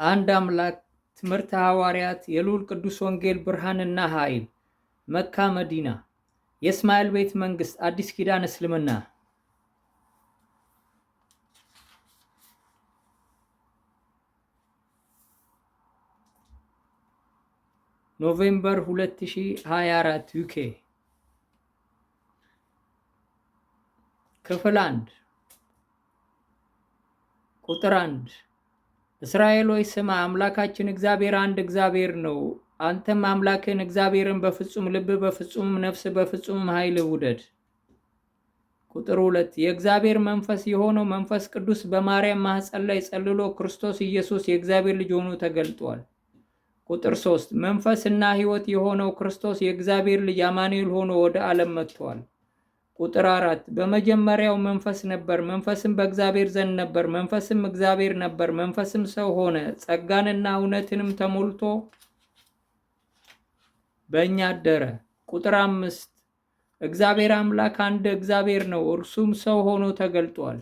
አንድ አምላክ ትምህርተ ሐዋርያት የልዑል ቅዱስ ወንጌል ብርሃንና ኃይል መካ መዲና የእስማኤል ቤተ መንግሥት አዲስ ኪዳን እስልምና ኖቬምበር 2024 ዩኬ ክፍል 1 ቁጥር 1 እስራኤል ሆይ ስማ፣ አምላካችን እግዚአብሔር አንድ እግዚአብሔር ነው። አንተም አምላክን እግዚአብሔርን በፍጹም ልብ፣ በፍጹም ነፍስ፣ በፍጹም ኃይል ውደድ። ቁጥር 2 የእግዚአብሔር መንፈስ የሆነው መንፈስ ቅዱስ በማርያም ማኅፀን ላይ ጸልሎ ክርስቶስ ኢየሱስ የእግዚአብሔር ልጅ ሆኖ ተገልጧል። ቁጥር 3 መንፈስና ሕይወት የሆነው ክርስቶስ የእግዚአብሔር ልጅ አማኑኤል ሆኖ ወደ ዓለም መጥቷል። ቁጥር 4 በመጀመሪያው መንፈስ ነበር፣ መንፈስም በእግዚአብሔር ዘንድ ነበር፣ መንፈስም እግዚአብሔር ነበር። መንፈስም ሰው ሆነ፣ ጸጋንና እውነትንም ተሞልቶ በእኛ አደረ። ቁጥር 5 እግዚአብሔር አምላክ አንድ እግዚአብሔር ነው፣ እርሱም ሰው ሆኖ ተገልጧል።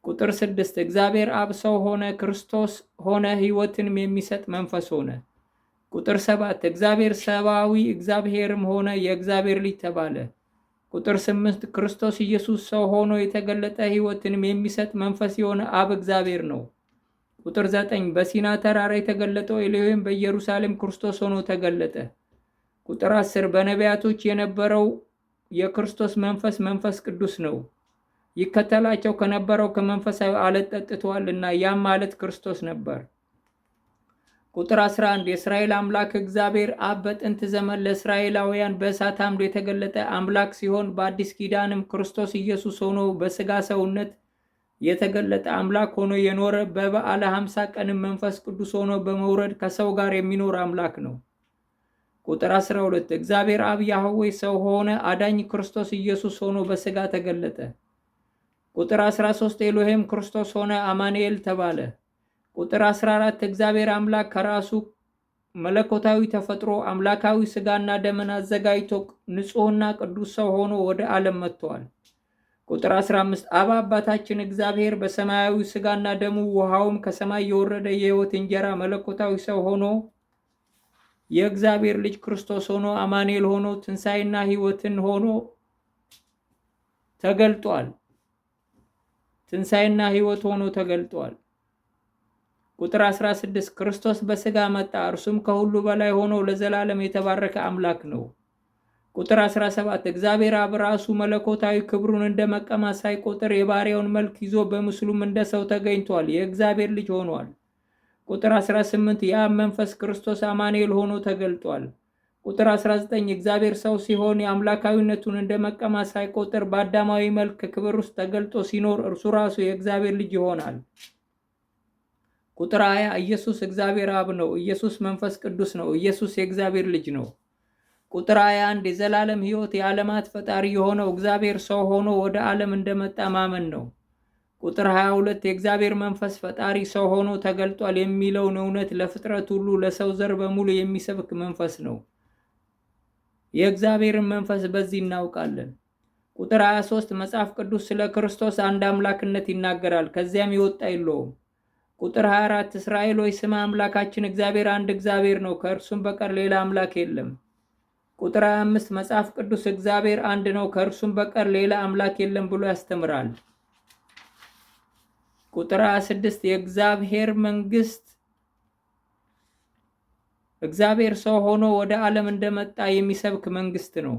ቁጥር 6 እግዚአብሔር አብ ሰው ሆነ፣ ክርስቶስ ሆነ፣ ሕይወትንም የሚሰጥ መንፈስ ሆነ። ቁጥር 7 እግዚአብሔር ሰብአዊ እግዚአብሔርም ሆነ፣ የእግዚአብሔር ልጅ ተባለ። ቁጥር 8 ክርስቶስ ኢየሱስ ሰው ሆኖ የተገለጠ ሕይወትንም የሚሰጥ መንፈስ የሆነ አብ እግዚአብሔር ነው። ቁጥር 9 በሲና ተራራ የተገለጠው ኤሎሄም በኢየሩሳሌም ክርስቶስ ሆኖ ተገለጠ። ቁጥር 10 በነቢያቶች የነበረው የክርስቶስ መንፈስ መንፈስ ቅዱስ ነው። ይከተላቸው ከነበረው ከመንፈሳዊ አለት ጠጥተዋልና ያም ማለት ክርስቶስ ነበር። ቁጥር 11 የእስራኤል አምላክ እግዚአብሔር አብ በጥንት ዘመን ለእስራኤላውያን በእሳት አምዶ የተገለጠ አምላክ ሲሆን በአዲስ ኪዳንም ክርስቶስ ኢየሱስ ሆኖ በሥጋ ሰውነት የተገለጠ አምላክ ሆኖ የኖረ በበዓለ 50 ቀንም መንፈስ ቅዱስ ሆኖ በመውረድ ከሰው ጋር የሚኖር አምላክ ነው። ቁጥር 12 እግዚአብሔር አብ ያህዌ ሰው ሆነ፣ አዳኝ ክርስቶስ ኢየሱስ ሆኖ በሥጋ ተገለጠ። ቁጥር 13 ኤሎሄም ክርስቶስ ሆነ፣ አማኑኤል ተባለ። ቁጥር 14 እግዚአብሔር አምላክ ከራሱ መለኮታዊ ተፈጥሮ አምላካዊ ሥጋና ደምን አዘጋጅቶ ንጹሕና ቅዱስ ሰው ሆኖ ወደ ዓለም መጥቷል። ቁጥር 15 አብ አባታችን እግዚአብሔር በሰማያዊ ሥጋና ደሙ ውሃውም ከሰማይ የወረደ የሕይወት እንጀራ መለኮታዊ ሰው ሆኖ የእግዚአብሔር ልጅ ክርስቶስ ሆኖ አማኑኤል ሆኖ ትንሣኤና ሕይወትን ሆኖ ተገልጧል። ትንሣኤና ሕይወት ሆኖ ተገልጧል። ቁጥር 16 ክርስቶስ በሥጋ መጣ፣ እርሱም ከሁሉ በላይ ሆኖ ለዘላለም የተባረከ አምላክ ነው። ቁጥር 17 እግዚአብሔር አብ ራሱ መለኮታዊ ክብሩን እንደ መቀማት ሳይቆጥር የባሪያውን መልክ ይዞ በምስሉም እንደ ሰው ተገኝቷል፣ የእግዚአብሔር ልጅ ሆኗል። ቁጥር 18 የአብ መንፈስ ክርስቶስ አማኑኤል ሆኖ ተገልጧል። ቁጥር 19 እግዚአብሔር ሰው ሲሆን የአምላካዊነቱን እንደ መቀማት ሳይቆጥር በአዳማዊ መልክ ክብር ውስጥ ተገልጦ ሲኖር እርሱ ራሱ የእግዚአብሔር ልጅ ይሆናል። ቁጥር 20 ኢየሱስ እግዚአብሔር አብ ነው። ኢየሱስ መንፈስ ቅዱስ ነው። ኢየሱስ የእግዚአብሔር ልጅ ነው። ቁጥር 21 የዘላለም ሕይወት የዓለማት ፈጣሪ የሆነው እግዚአብሔር ሰው ሆኖ ወደ ዓለም እንደመጣ ማመን ነው። ቁጥር 22 የእግዚአብሔር መንፈስ ፈጣሪ ሰው ሆኖ ተገልጧል የሚለውን እውነት ለፍጥረት ሁሉ ለሰው ዘር በሙሉ የሚሰብክ መንፈስ ነው። የእግዚአብሔርን መንፈስ በዚህ እናውቃለን። ቁጥር 23 መጽሐፍ ቅዱስ ስለ ክርስቶስ አንድ አምላክነት ይናገራል፣ ከዚያም የወጣ የለውም። ቁጥር 24 እስራኤል ሆይ ስማ፣ አምላካችን እግዚአብሔር አንድ እግዚአብሔር ነው፣ ከእርሱም በቀር ሌላ አምላክ የለም። ቁጥር 25 መጽሐፍ ቅዱስ እግዚአብሔር አንድ ነው፣ ከእርሱም በቀር ሌላ አምላክ የለም ብሎ ያስተምራል። ቁጥር 26 የእግዚአብሔር መንግሥት እግዚአብሔር ሰው ሆኖ ወደ ዓለም እንደመጣ የሚሰብክ መንግሥት ነው።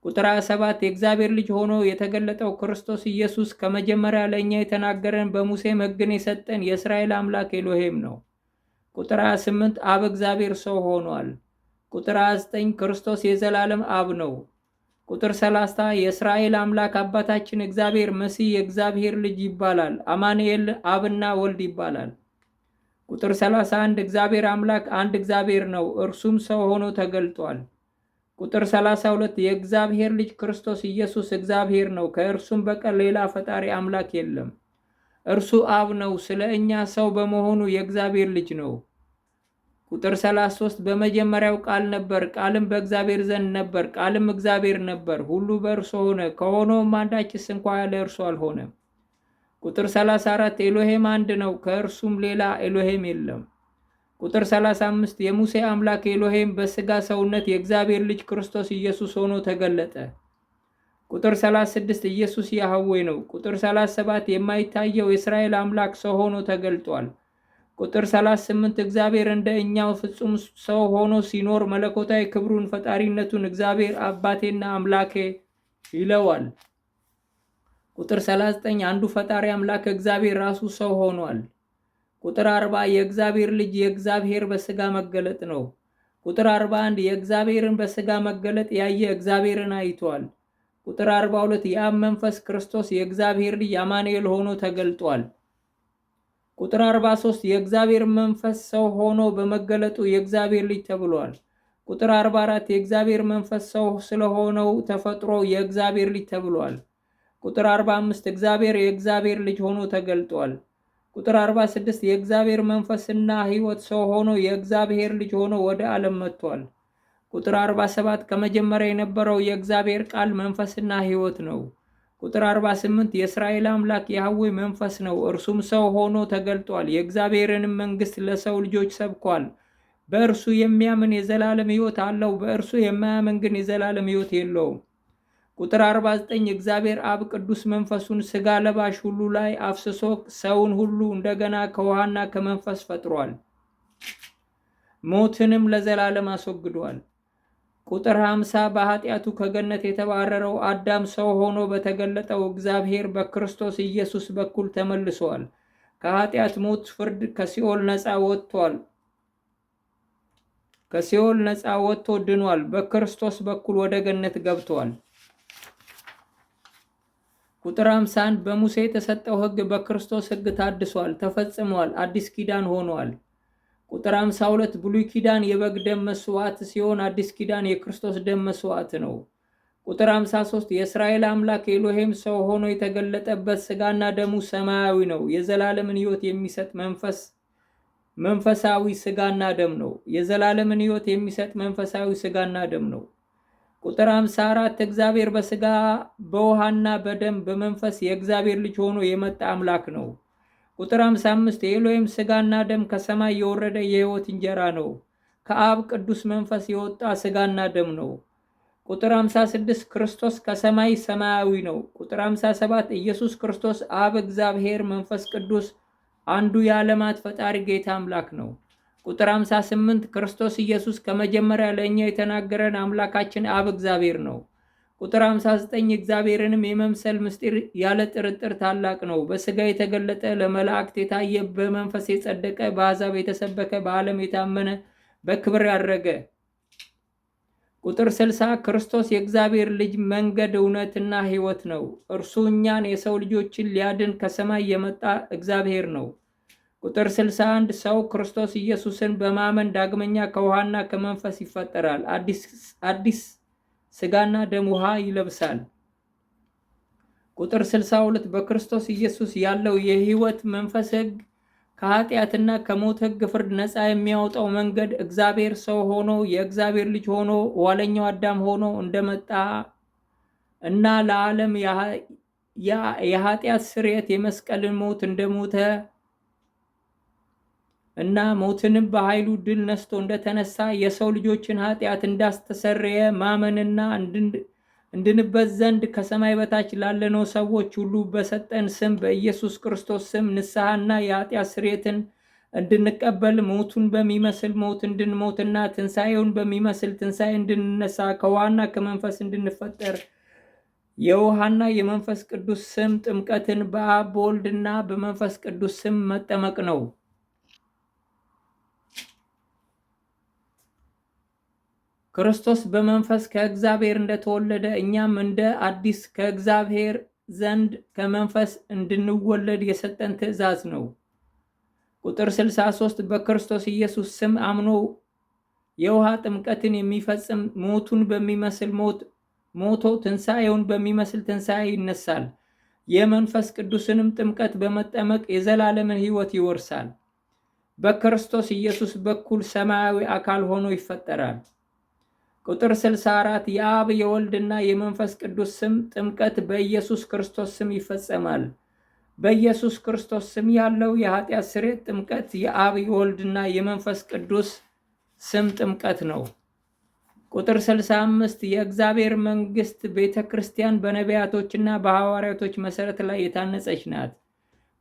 ቁጥር 27 የእግዚአብሔር ልጅ ሆኖ የተገለጠው ክርስቶስ ኢየሱስ ከመጀመሪያ ለእኛ የተናገረን በሙሴም ሕግን የሰጠን የእስራኤል አምላክ ኤሎሄም ነው። ቁጥር 28 አብ እግዚአብሔር ሰው ሆኗል። ቁጥር 29 ክርስቶስ የዘላለም አብ ነው። ቁጥር 30 የእስራኤል አምላክ አባታችን እግዚአብሔር መሲህ የእግዚአብሔር ልጅ ይባላል። አማኑኤል አብና ወልድ ይባላል። ቁጥር 31 እግዚአብሔር አምላክ አንድ እግዚአብሔር ነው፣ እርሱም ሰው ሆኖ ተገልጧል። ቁጥር 32 የእግዚአብሔር ልጅ ክርስቶስ ኢየሱስ እግዚአብሔር ነው፣ ከእርሱም በቀር ሌላ ፈጣሪ አምላክ የለም። እርሱ አብ ነው፣ ስለ እኛ ሰው በመሆኑ የእግዚአብሔር ልጅ ነው። ቁጥር 33 በመጀመሪያው ቃል ነበር፣ ቃልም በእግዚአብሔር ዘንድ ነበር፣ ቃልም እግዚአብሔር ነበር። ሁሉ በእርሱ ሆነ፣ ከሆነውም አንዳችስ እንኳ ያለ እርሱ አልሆነም። ቁጥር 34 ኤሎሄም አንድ ነው፣ ከእርሱም ሌላ ኤሎሄም የለም። ቁጥር 35 የሙሴ አምላክ ኤሎሄም በሥጋ ሰውነት የእግዚአብሔር ልጅ ክርስቶስ ኢየሱስ ሆኖ ተገለጠ። ቁጥር 36 ኢየሱስ ያህዌ ነው። ቁጥር 37 የማይታየው የእስራኤል አምላክ ሰው ሆኖ ተገልጧል። ቁጥር 38 እግዚአብሔር እንደ እኛው ፍጹም ሰው ሆኖ ሲኖር መለኮታዊ ክብሩን ፈጣሪነቱን እግዚአብሔር አባቴና አምላኬ ይለዋል። ቁጥር 39 አንዱ ፈጣሪ አምላክ እግዚአብሔር ራሱ ሰው ሆኗል። ቁጥር 40 የእግዚአብሔር ልጅ የእግዚአብሔር በሥጋ መገለጥ ነው። ቁጥር 41 የእግዚአብሔርን በሥጋ መገለጥ ያየ እግዚአብሔርን አይቷል። ቁጥር 42 የአብ መንፈስ ክርስቶስ የእግዚአብሔር ልጅ አማኑኤል ሆኖ ተገልጧል። ቁጥር 43 የእግዚአብሔር መንፈስ ሰው ሆኖ በመገለጡ የእግዚአብሔር ልጅ ተብሏል። ቁጥር 44 የእግዚአብሔር መንፈስ ሰው ስለሆነው ተፈጥሮ የእግዚአብሔር ልጅ ተብሏል። ቁጥር 45 እግዚአብሔር የእግዚአብሔር ልጅ ሆኖ ተገልጧል። ቁጥር 46 የእግዚአብሔር መንፈስና ሕይወት ሰው ሆኖ የእግዚአብሔር ልጅ ሆኖ ወደ ዓለም መጥቷል። ቁጥር 47 ከመጀመሪያ የነበረው የእግዚአብሔር ቃል መንፈስና ሕይወት ነው። ቁጥር 48 የእስራኤል አምላክ ያህዌ መንፈስ ነው፣ እርሱም ሰው ሆኖ ተገልጧል። የእግዚአብሔርንም መንግሥት ለሰው ልጆች ሰብኳል። በእርሱ የሚያምን የዘላለም ሕይወት አለው፣ በእርሱ የማያምን ግን የዘላለም ሕይወት የለውም። ቁጥር 49 እግዚአብሔር አብ ቅዱስ መንፈሱን ሥጋ ለባሽ ሁሉ ላይ አፍስሶ ሰውን ሁሉ እንደገና ከውሃና ከመንፈስ ፈጥሯል፣ ሞትንም ለዘላለም አስወግዷል። ቁጥር 50 በኃጢአቱ ከገነት የተባረረው አዳም ሰው ሆኖ በተገለጠው እግዚአብሔር በክርስቶስ ኢየሱስ በኩል ተመልሷል። ከኃጢአት ሞት ፍርድ ከሲኦል ነፃ ወጥቷል። ከሲኦል ነፃ ወጥቶ ድኗል። በክርስቶስ በኩል ወደ ገነት ገብቷል። ቁጥር 51 በሙሴ የተሰጠው ሕግ በክርስቶስ ሕግ ታድሷል፣ ተፈጽሟል፣ አዲስ ኪዳን ሆኗል። ቁጥር 52 ብሉይ ኪዳን የበግ ደም መስዋዕት ሲሆን አዲስ ኪዳን የክርስቶስ ደም መስዋዕት ነው። ቁጥር 53 የእስራኤል አምላክ ኤሎሄም ሰው ሆኖ የተገለጠበት ሥጋና ደሙ ሰማያዊ ነው። የዘላለምን ሕይወት የሚሰጥ መንፈሳዊ ሥጋና ደም ነው። የዘላለምን ሕይወት የሚሰጥ መንፈሳዊ ሥጋና ደም ነው። ቁጥር 54 እግዚአብሔር በሥጋ በውሃና በደም በመንፈስ የእግዚአብሔር ልጅ ሆኖ የመጣ አምላክ ነው። ቁጥር 55 የኤሎሄም ሥጋና ደም ከሰማይ የወረደ የሕይወት እንጀራ ነው። ከአብ ቅዱስ መንፈስ የወጣ ሥጋና ደም ነው። ቁጥር 56 ክርስቶስ ከሰማይ ሰማያዊ ነው። ቁጥር 57 ኢየሱስ ክርስቶስ አብ እግዚአብሔር መንፈስ ቅዱስ አንዱ የዓለማት ፈጣሪ ጌታ አምላክ ነው። ቁጥር 58 ክርስቶስ ኢየሱስ ከመጀመሪያ ለእኛ የተናገረን አምላካችን አብ እግዚአብሔር ነው። ቁጥር 59 እግዚአብሔርንም የመምሰል ምስጢር ያለ ጥርጥር ታላቅ ነው። በሥጋ የተገለጠ፣ ለመላእክት የታየ፣ በመንፈስ የጸደቀ፣ በአሕዛብ የተሰበከ፣ በዓለም የታመነ፣ በክብር ያረገ። ቁጥር 60 ክርስቶስ የእግዚአብሔር ልጅ መንገድ፣ እውነትና ሕይወት ነው። እርሱ እኛን የሰው ልጆችን ሊያድን ከሰማይ የመጣ እግዚአብሔር ነው። ቁጥር 61 ሰው ክርስቶስ ኢየሱስን በማመን ዳግመኛ ከውሃና ከመንፈስ ይፈጠራል። አዲስ ሥጋና ደም ውሃ ይለብሳል። ቁጥር 62 በክርስቶስ ኢየሱስ ያለው የሕይወት መንፈስ ሕግ ከኃጢአትና ከሞት ሕግ ፍርድ ነፃ የሚያወጣው መንገድ እግዚአብሔር ሰው ሆኖ የእግዚአብሔር ልጅ ሆኖ ዋለኛው አዳም ሆኖ እንደመጣ እና ለዓለም የኃጢአት ስርየት የመስቀልን ሞት እንደሞተ እና ሞትንም በኃይሉ ድል ነስቶ እንደተነሳ የሰው ልጆችን ኃጢአት እንዳስተሰረየ ማመንና እንድንበት ዘንድ ከሰማይ በታች ላለነው ሰዎች ሁሉ በሰጠን ስም በኢየሱስ ክርስቶስ ስም ንስሐና የኃጢአት ስርየትን እንድንቀበል ሞቱን በሚመስል ሞት እንድንሞትና ትንሣኤውን በሚመስል ትንሣኤ እንድንነሳ ከውሃና ከመንፈስ እንድንፈጠር የውሃና የመንፈስ ቅዱስ ስም ጥምቀትን በአብ በወልድና በመንፈስ ቅዱስ ስም መጠመቅ ነው። ክርስቶስ በመንፈስ ከእግዚአብሔር እንደተወለደ እኛም እንደ አዲስ ከእግዚአብሔር ዘንድ ከመንፈስ እንድንወለድ የሰጠን ትእዛዝ ነው። ቁጥር 63 በክርስቶስ ኢየሱስ ስም አምኖ የውሃ ጥምቀትን የሚፈጽም ሞቱን በሚመስል ሞቶ ትንሣኤውን በሚመስል ትንሣኤ ይነሳል። የመንፈስ ቅዱስንም ጥምቀት በመጠመቅ የዘላለምን ሕይወት ይወርሳል። በክርስቶስ ኢየሱስ በኩል ሰማያዊ አካል ሆኖ ይፈጠራል። ቁጥር 64 የአብ የወልድና የመንፈስ ቅዱስ ስም ጥምቀት በኢየሱስ ክርስቶስ ስም ይፈጸማል። በኢየሱስ ክርስቶስ ስም ያለው የኃጢአት ስርየት ጥምቀት የአብ የወልድና የመንፈስ ቅዱስ ስም ጥምቀት ነው። ቁጥር 65 የእግዚአብሔር መንግሥት ቤተ ክርስቲያን በነቢያቶችና በሐዋርያቶች መሠረት ላይ የታነጸች ናት።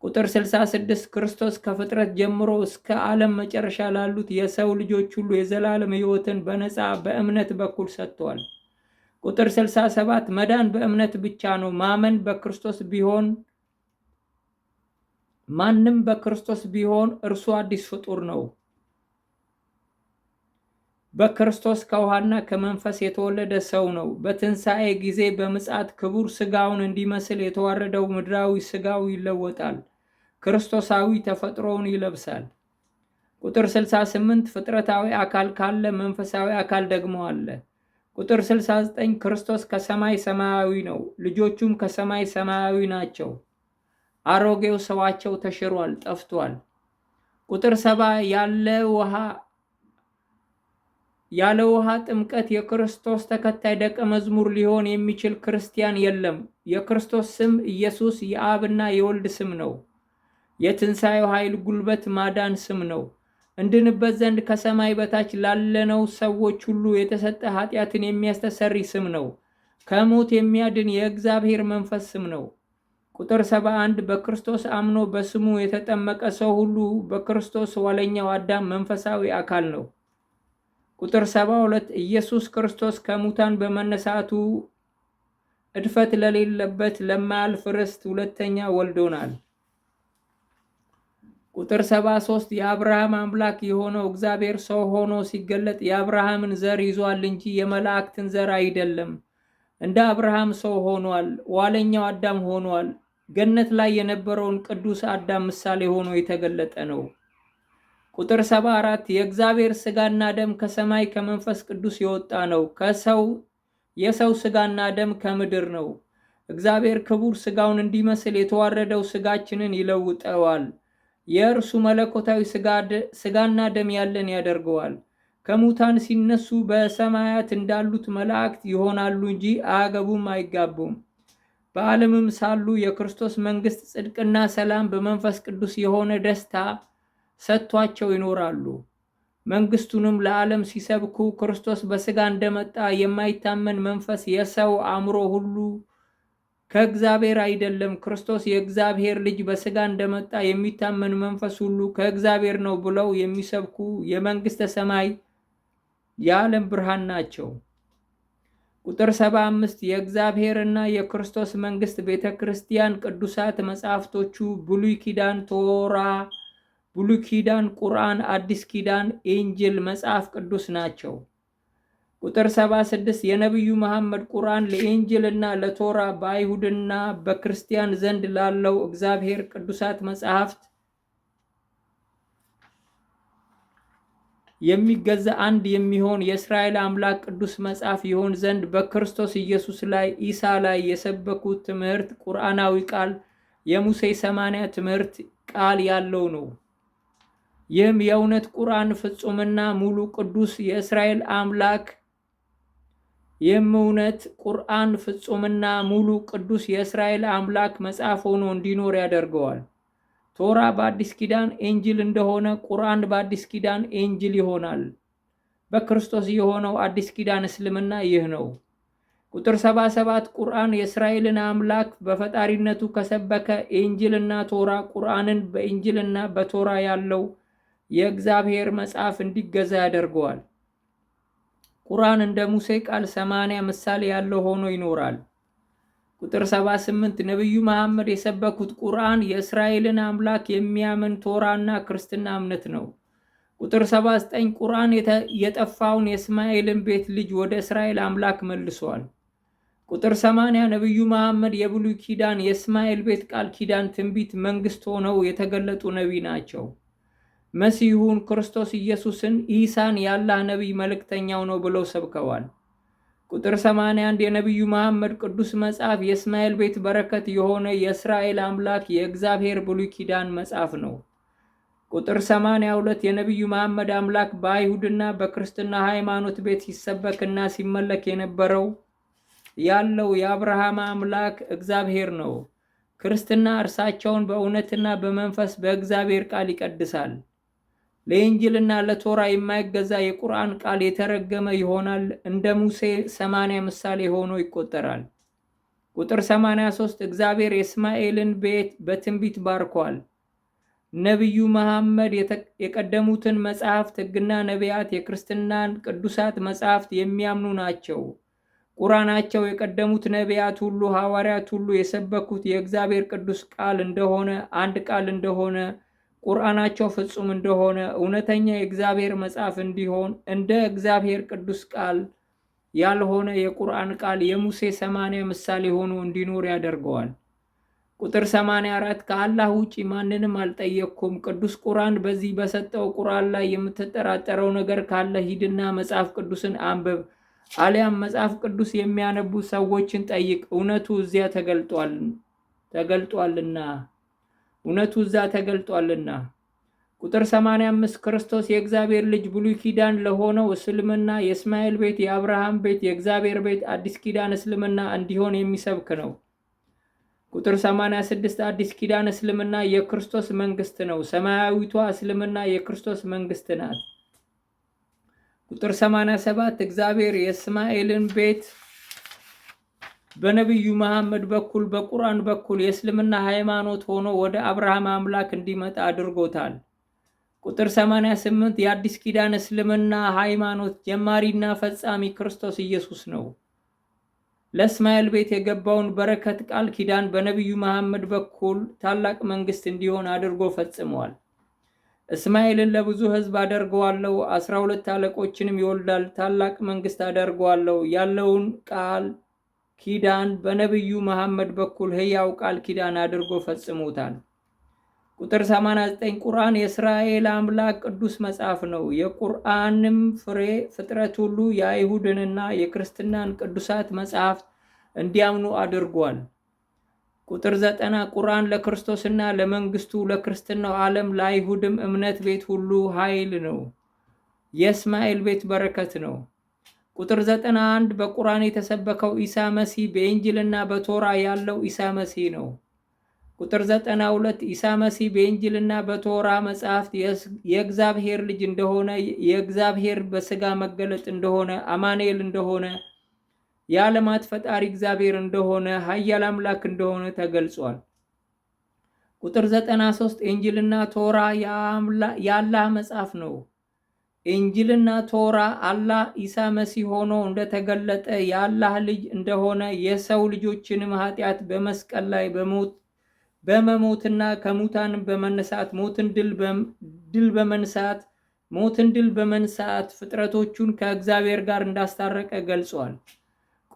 ቁጥር 66 ክርስቶስ ከፍጥረት ጀምሮ እስከ ዓለም መጨረሻ ላሉት የሰው ልጆች ሁሉ የዘላለም ሕይወትን በነፃ በእምነት በኩል ሰጥቷል። ቁጥር 67 መዳን በእምነት ብቻ ነው። ማንም በክርስቶስ ቢሆን እርሱ አዲስ ፍጡር ነው። በክርስቶስ ከውሃና ከመንፈስ የተወለደ ሰው ነው። በትንሣኤ ጊዜ በምጽአት ክቡር ሥጋውን እንዲመስል የተዋረደው ምድራዊ ሥጋው ይለወጣል፣ ክርስቶሳዊ ተፈጥሮውን ይለብሳል። ቁጥር 68 ፍጥረታዊ አካል ካለ መንፈሳዊ አካል ደግሞ አለ። ቁጥር 69 ክርስቶስ ከሰማይ ሰማያዊ ነው፣ ልጆቹም ከሰማይ ሰማያዊ ናቸው። አሮጌው ሰዋቸው ተሽሯል፣ ጠፍቷል። ቁጥር 70 ያለ ውሃ ጥምቀት የክርስቶስ ተከታይ ደቀ መዝሙር ሊሆን የሚችል ክርስቲያን የለም። የክርስቶስ ስም ኢየሱስ የአብና የወልድ ስም ነው። የትንሣኤው ኃይል፣ ጉልበት፣ ማዳን ስም ነው። እንድንበት ዘንድ ከሰማይ በታች ላለነው ሰዎች ሁሉ የተሰጠ ኃጢአትን የሚያስተሰርይ ስም ነው። ከሞት የሚያድን የእግዚአብሔር መንፈስ ስም ነው። ቁጥር 71 በክርስቶስ አምኖ በስሙ የተጠመቀ ሰው ሁሉ በክርስቶስ ኋለኛው አዳም መንፈሳዊ አካል ነው። ቁጥር 72 ኢየሱስ ክርስቶስ ከሙታን በመነሳቱ እድፈት ለሌለበት ለማያልፍ ርስት ሁለተኛ ወልዶናል። ቁጥር 73 የአብርሃም አምላክ የሆነው እግዚአብሔር ሰው ሆኖ ሲገለጥ የአብርሃምን ዘር ይዟል እንጂ የመላእክትን ዘር አይደለም። እንደ አብርሃም ሰው ሆኗል፣ ኋለኛው አዳም ሆኗል። ገነት ላይ የነበረውን ቅዱስ አዳም ምሳሌ ሆኖ የተገለጠ ነው። ቁጥር 74 የእግዚአብሔር ሥጋና ደም ከሰማይ ከመንፈስ ቅዱስ የወጣ ነው። የሰው ሥጋና ደም ከምድር ነው። እግዚአብሔር ክቡር ሥጋውን እንዲመስል የተዋረደው ሥጋችንን ይለውጠዋል። የእርሱ መለኮታዊ ሥጋና ደም ያለን ያደርገዋል። ከሙታን ሲነሱ በሰማያት እንዳሉት መላእክት ይሆናሉ እንጂ አያገቡም፣ አይጋቡም። በዓለምም ሳሉ የክርስቶስ መንግሥት፣ ጽድቅና ሰላም በመንፈስ ቅዱስ የሆነ ደስታ ሰጥቷቸው ይኖራሉ። መንግሥቱንም ለዓለም ሲሰብኩ ክርስቶስ በሥጋ እንደመጣ የማይታመን መንፈስ የሰው አእምሮ ሁሉ ከእግዚአብሔር አይደለም፣ ክርስቶስ የእግዚአብሔር ልጅ በሥጋ እንደመጣ የሚታመን መንፈስ ሁሉ ከእግዚአብሔር ነው ብለው የሚሰብኩ የመንግሥተ ሰማይ የዓለም ብርሃን ናቸው። ቁጥር 75 የእግዚአብሔርና የክርስቶስ መንግሥት ቤተ ክርስቲያን ቅዱሳት መጻሕፍቶቹ ብሉይ ኪዳን ቶራ፣ ብሉይ ኪዳን ቁርአን፣ አዲስ ኪዳን ኢንጅል መጽሐፍ ቅዱስ ናቸው። ቁጥር 76 የነቢዩ መሐመድ ቁርአን ለኢንጅል እና ለቶራ በአይሁድና በክርስቲያን ዘንድ ላለው እግዚአብሔር ቅዱሳት መጽሐፍት የሚገዛ አንድ የሚሆን የእስራኤል አምላክ ቅዱስ መጽሐፍ ይሆን ዘንድ በክርስቶስ ኢየሱስ ላይ ኢሳ ላይ የሰበኩት ትምህርት ቁርአናዊ ቃል የሙሴ 80 ትምህርት ቃል ያለው ነው። ይህም የእውነት ቁርአን ፍጹምና ሙሉ ቅዱስ የእስራኤል አምላክ የእውነት ቁርአን ፍጹምና ሙሉ ቅዱስ የእስራኤል አምላክ መጽሐፍ ሆኖ እንዲኖር ያደርገዋል። ቶራ በአዲስ ኪዳን ኢንጅል እንደሆነ ቁርአን በአዲስ ኪዳን ኢንጅል ይሆናል። በክርስቶስ የሆነው አዲስ ኪዳን እስልምና ይህ ነው። ቁጥር 77 ቁርአን የእስራኤልን አምላክ በፈጣሪነቱ ከሰበከ ኢንጅልና ቶራ ቁርአንን በኢንጅልና በቶራ ያለው የእግዚአብሔር መጽሐፍ እንዲገዛ ያደርገዋል። ቁርአን እንደ ሙሴ ቃል 80 ምሳሌ ያለው ሆኖ ይኖራል። ቁጥር 78 ነቢዩ መሐመድ የሰበኩት ቁርአን የእስራኤልን አምላክ የሚያምን ቶራና ክርስትና እምነት ነው። ቁጥር 79 ቁርአን የጠፋውን የእስማኤልን ቤት ልጅ ወደ እስራኤል አምላክ መልሷል። ቁጥር 80 ነቢዩ መሐመድ የብሉይ ኪዳን የእስማኤል ቤት ቃል ኪዳን ትንቢት መንግሥት ሆነው የተገለጡ ነቢይ ናቸው። መሲሁን ክርስቶስ ኢየሱስን ኢሳን የአላህ ነቢይ መልእክተኛው ነው ብለው ሰብከዋል። ቁጥር 81 የነቢዩ መሐመድ ቅዱስ መጽሐፍ የእስማኤል ቤት በረከት የሆነ የእስራኤል አምላክ የእግዚአብሔር ብሉይ ኪዳን መጽሐፍ ነው። ቁጥር 82 የነቢዩ መሐመድ አምላክ በአይሁድና በክርስትና ሃይማኖት ቤት ሲሰበክና ሲመለክ የነበረው ያለው የአብርሃም አምላክ እግዚአብሔር ነው። ክርስትና እርሳቸውን በእውነትና በመንፈስ በእግዚአብሔር ቃል ይቀድሳል። ለኢንጅልና ለቶራ የማይገዛ የቁርአን ቃል የተረገመ ይሆናል፣ እንደ ሙሴ 80 ምሳሌ ሆኖ ይቆጠራል። ቁጥር 83 እግዚአብሔር የእስማኤልን ቤት በትንቢት ባርኳል። ነቢዩ መሐመድ የቀደሙትን መጽሐፍት ሕግና ነቢያት የክርስትናን ቅዱሳት መጽሐፍት የሚያምኑ ናቸው። ቁርአናቸው የቀደሙት ነቢያት ሁሉ ሐዋርያት ሁሉ የሰበኩት የእግዚአብሔር ቅዱስ ቃል እንደሆነ፣ አንድ ቃል እንደሆነ፣ ቁርአናቸው ፍጹም እንደሆነ፣ እውነተኛ የእግዚአብሔር መጽሐፍ እንዲሆን፣ እንደ እግዚአብሔር ቅዱስ ቃል ያልሆነ የቁርአን ቃል የሙሴ 80 ምሳሌ ሆኖ እንዲኖር ያደርገዋል። ቁጥር 84 ከአላህ ውጪ ማንንም አልጠየቅኩም። ቅዱስ ቁርአን በዚህ በሰጠው ቁርአን ላይ የምትጠራጠረው ነገር ካለ ሂድና መጽሐፍ ቅዱስን አንብብ፣ አሊያም መጽሐፍ ቅዱስ የሚያነቡ ሰዎችን ጠይቅ፣ እውነቱ እዚያ ተገልጧልና። ቁጥር 85 ክርስቶስ የእግዚአብሔር ልጅ ብሉይ ኪዳን ለሆነው እስልምና የእስማኤል ቤት፣ የአብርሃም ቤት፣ የእግዚአብሔር ቤት አዲስ ኪዳን እስልምና እንዲሆን የሚሰብክ ነው። ቁጥር 86 አዲስ ኪዳን እስልምና የክርስቶስ መንግስት ነው። ሰማያዊቷ እስልምና የክርስቶስ መንግስት ናት። ቁጥር 87 እግዚአብሔር የእስማኤልን ቤት በነቢዩ መሐመድ በኩል በቁርአን በኩል የእስልምና ሃይማኖት ሆኖ ወደ አብርሃም አምላክ እንዲመጣ አድርጎታል። ቁጥር 88 የአዲስ ኪዳን እስልምና ሃይማኖት ጀማሪና ፈጻሚ ክርስቶስ ኢየሱስ ነው። ለእስማኤል ቤት የገባውን በረከት ቃል ኪዳን በነቢዩ መሐመድ በኩል ታላቅ መንግስት እንዲሆን አድርጎ ፈጽሟል። እስማኤልን ለብዙ ሕዝብ አደርገዋለሁ፣ 12 አለቆችንም ይወልዳል፣ ታላቅ መንግስት አደርገዋለሁ ያለውን ቃል ኪዳን በነቢዩ መሐመድ በኩል ሕያው ቃል ኪዳን አድርጎ ፈጽሞታል። ቁጥር 89 ቁርአን የእስራኤል አምላክ ቅዱስ መጽሐፍ ነው። የቁርአንም ፍሬ ፍጥረት ሁሉ የአይሁድንና የክርስትናን ቅዱሳት መጽሐፍት እንዲያምኑ አድርጓል። ቁጥር 90 ቁርአን ለክርስቶስና ለመንግስቱ ለክርስትናው ዓለም ለአይሁድም እምነት ቤት ሁሉ ኃይል ነው። የእስማኤል ቤት በረከት ነው። ቁጥር 91 በቁርአን የተሰበከው ኢሳ መሲህ በኢንጅልና በቶራ ያለው ኢሳ መሲህ ነው። ቁጥር 92 ኢሳ መሲህ በኢንጅልና በቶራ መጽሐፍት የእግዚአብሔር ልጅ እንደሆነ፣ የእግዚአብሔር በስጋ መገለጥ እንደሆነ፣ አማኑኤል እንደሆነ፣ የዓለማት ፈጣሪ እግዚአብሔር እንደሆነ፣ ኃያል አምላክ እንደሆነ ተገልጿል። ቁጥር 93 ኢንጅልና ቶራ የአላህ መጽሐፍ ነው። ኢንጅልና ቶራ አላህ ኢሳ መሲህ ሆኖ እንደተገለጠ የአላህ ልጅ እንደሆነ የሰው ልጆችንም ኃጢአት በመስቀል ላይ በመሞትና ከሙታን በመነሳት ሞትን ድል በመንሳት ፍጥረቶቹን ከእግዚአብሔር ጋር እንዳስታረቀ ገልጿል።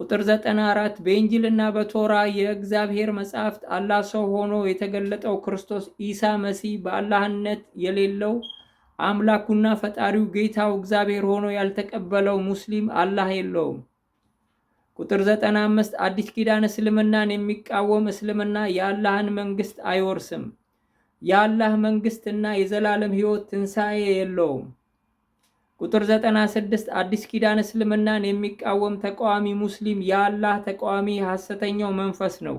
ቁጥር 94 በኢንጅልና በቶራ የእግዚአብሔር መጽሐፍት አላህ ሰው ሆኖ የተገለጠው ክርስቶስ ኢሳ መሲህ በአላህነት የሌለው አምላኩና ፈጣሪው ጌታው እግዚአብሔር ሆኖ ያልተቀበለው ሙስሊም አላህ የለውም። ቁጥር 95 አዲስ ኪዳን እስልምናን የሚቃወም እስልምና የአላህን መንግስት አይወርስም። የአላህ መንግስትና የዘላለም ሕይወት ትንሣኤ የለውም። ቁጥር 96 አዲስ ኪዳን እስልምናን የሚቃወም ተቃዋሚ ሙስሊም የአላህ ተቃዋሚ ሐሰተኛው መንፈስ ነው።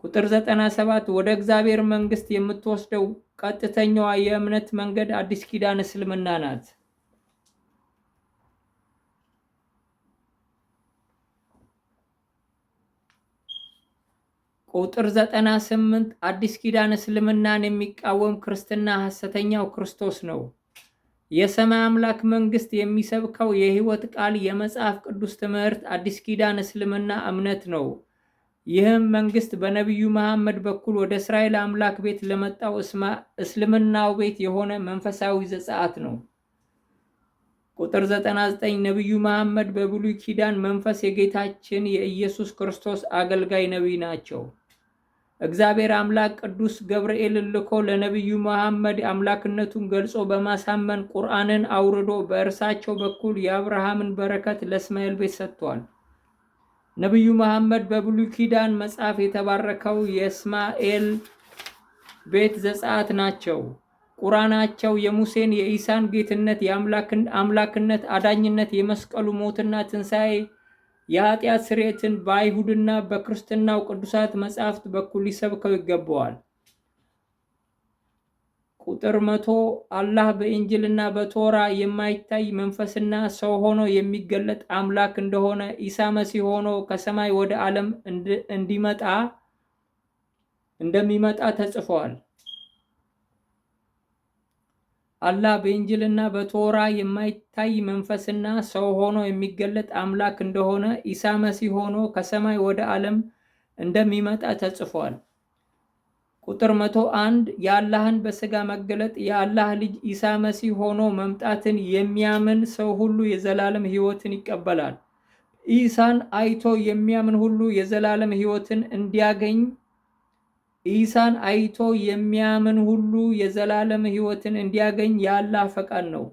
ቁጥር 97 ወደ እግዚአብሔር መንግስት የምትወስደው ቀጥተኛዋ የእምነት መንገድ አዲስ ኪዳን እስልምና ናት። ቁጥር 98 አዲስ ኪዳን እስልምናን የሚቃወም ክርስትና ሐሰተኛው ክርስቶስ ነው። የሰማይ አምላክ መንግስት የሚሰብከው የሕይወት ቃል የመጽሐፍ ቅዱስ ትምህርት አዲስ ኪዳን እስልምና እምነት ነው። ይህም መንግስት በነቢዩ መሐመድ በኩል ወደ እስራኤል አምላክ ቤት ለመጣው እስልምናው ቤት የሆነ መንፈሳዊ ዘጸአት ነው። ቁጥር 99 ነቢዩ መሐመድ በብሉይ ኪዳን መንፈስ የጌታችን የኢየሱስ ክርስቶስ አገልጋይ ነቢይ ናቸው። እግዚአብሔር አምላክ ቅዱስ ገብርኤልን ልኮ ለነቢዩ መሐመድ አምላክነቱን ገልጾ በማሳመን ቁርአንን አውርዶ በእርሳቸው በኩል የአብርሃምን በረከት ለእስማኤል ቤት ሰጥቷል። ነቢዩ መሐመድ በብሉይ ኪዳን መጽሐፍ የተባረከው የእስማኤል ቤት ዘጸአት ናቸው። ቁርአናቸው የሙሴን የኢሳን ጌትነት፣ የአምላክነት፣ አዳኝነት፣ የመስቀሉ ሞትና ትንሣኤ፣ የኃጢአት ስርየትን በአይሁድና በክርስትናው ቅዱሳት መጻሕፍት በኩል ሊሰብከው ይገባዋል። ቁጥር 100 አላህ በኢንጅልና በቶራ የማይታይ መንፈስና ሰው ሆኖ የሚገለጥ አምላክ እንደሆነ ኢሳ መሲህ ሆኖ ከሰማይ ወደ ዓለም እንደሚመጣ ተጽፏል። አላህ በኢንጅልና በቶራ የማይታይ መንፈስና ሰው ሆኖ የሚገለጥ አምላክ እንደሆነ ኢሳ መሲህ ሆኖ ከሰማይ ወደ ዓለም እንደሚመጣ ተጽፏል። ቁጥር 101 የአላህን በሥጋ መገለጥ የአላህ ልጅ ኢሳ መሲህ ሆኖ መምጣትን የሚያምን ሰው ሁሉ የዘላለም ሕይወትን ይቀበላል። ኢሳን አይቶ የሚያምን ሁሉ የዘላለም ሕይወትን እንዲያገኝ የአላህ ፈቃድ ነው።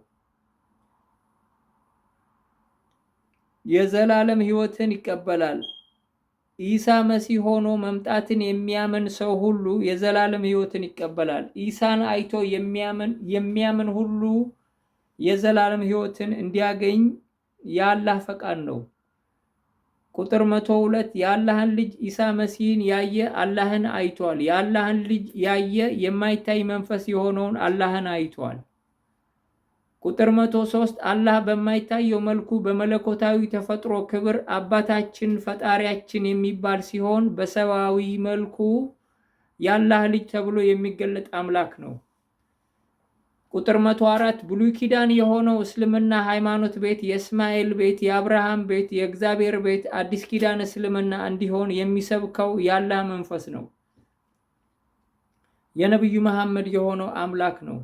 የዘላለም ሕይወትን ይቀበላል። ኢሳ መሲህ ሆኖ መምጣትን የሚያምን ሰው ሁሉ የዘላለም ሕይወትን ይቀበላል። ኢሳን አይቶ የሚያምን ሁሉ የዘላለም ሕይወትን እንዲያገኝ የአላህ ፈቃድ ነው። ቁጥር 102 የአላህን ልጅ ኢሳ መሲህን ያየ አላህን አይቷል። የአላህን ልጅ ያየ የማይታይ መንፈስ የሆነውን አላህን አይቷል። ቁጥር 103 አላህ በማይታየው መልኩ በመለኮታዊ ተፈጥሮ ክብር አባታችን ፈጣሪያችን የሚባል ሲሆን በሰብአዊ መልኩ የአላህ ልጅ ተብሎ የሚገለጥ አምላክ ነው። ቁጥር 104 ብሉይ ኪዳን የሆነው እስልምና ሃይማኖት ቤት የእስማኤል ቤት፣ የአብርሃም ቤት፣ የእግዚአብሔር ቤት አዲስ ኪዳን እስልምና እንዲሆን የሚሰብከው የአላህ መንፈስ ነው። የነቢዩ መሐመድ የሆነው አምላክ ነው።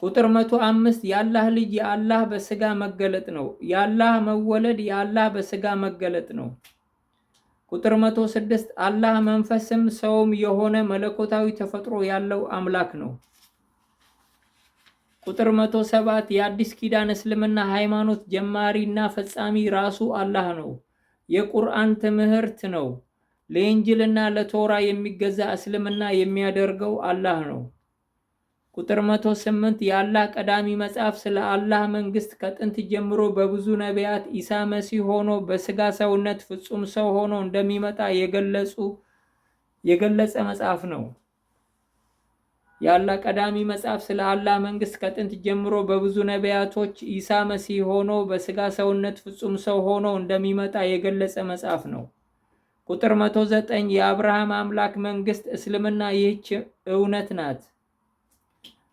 ቁጥር 105 የአላህ ልጅ የአላህ በሥጋ መገለጥ ነው። የአላህ መወለድ የአላህ በሥጋ መገለጥ ነው። ቁጥር 106 አላህ መንፈስም ሰውም የሆነ መለኮታዊ ተፈጥሮ ያለው አምላክ ነው። ቁጥር 107 የአዲስ ኪዳን እስልምና ሃይማኖት ጀማሪና ፈጻሚ ራሱ አላህ ነው። የቁርአን ትምህርት ነው። ለኢንጅልና ለቶራ የሚገዛ እስልምና የሚያደርገው አላህ ነው። ቁጥር 108 የአላህ ቀዳሚ መጽሐፍ ስለ አላህ መንግስት ከጥንት ጀምሮ በብዙ ነቢያት ኢሳ መሲህ ሆኖ በሥጋ ሰውነት ፍጹም ሰው ሆኖ እንደሚመጣ የገለጸ መጽሐፍ ነው። የአላህ ቀዳሚ መጽሐፍ ስለ አላህ መንግስት ከጥንት ጀምሮ በብዙ ነቢያቶች ኢሳ መሲህ ሆኖ በሥጋ ሰውነት ፍጹም ሰው ሆኖ እንደሚመጣ የገለጸ መጽሐፍ ነው። ቁጥር 109 የአብርሃም አምላክ መንግስት እስልምና ይህች እውነት ናት።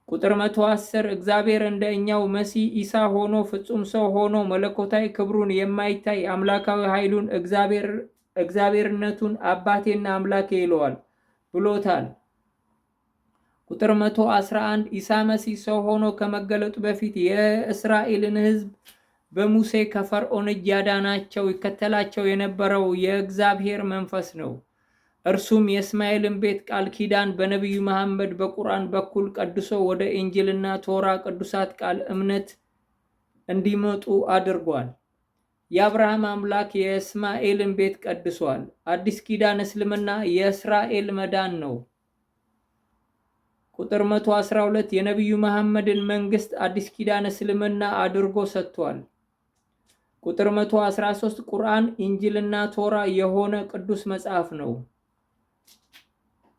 ቁጥር 110 እግዚአብሔር እንደ እኛው መሲህ ኢሳ ሆኖ ፍጹም ሰው ሆኖ መለኮታዊ ክብሩን የማይታይ አምላካዊ ኃይሉን እግዚአብሔርነቱን አባቴና አምላኬ ብሎታል። ቁጥር 111 ኢሳ መሲህ ሰው ሆኖ ከመገለጡ በፊት የእስራኤልን ሕዝብ በሙሴ ከፈርዖን እጅ ያዳናቸው ይከተላቸው የነበረው የእግዚአብሔር መንፈስ ነው። እርሱም የእስማኤልን ቤት ቃል ኪዳን በነቢዩ መሐመድ በቁርአን በኩል ቀድሶ ወደ ኢንጅልና ቶራ ቅዱሳት ቃል እምነት እንዲመጡ አድርጓል። የአብርሃም አምላክ የእስማኤልን ቤት ቀድሷል። አዲስ ኪዳን እስልምና የእስራኤል መዳን ነው። ቁጥር 112 የነቢዩ መሐመድን መንግስት አዲስ ኪዳን እስልምና አድርጎ ሰጥቷል። ቁጥር 113 ቁርአን ኢንጅልና ቶራ የሆነ ቅዱስ መጽሐፍ ነው።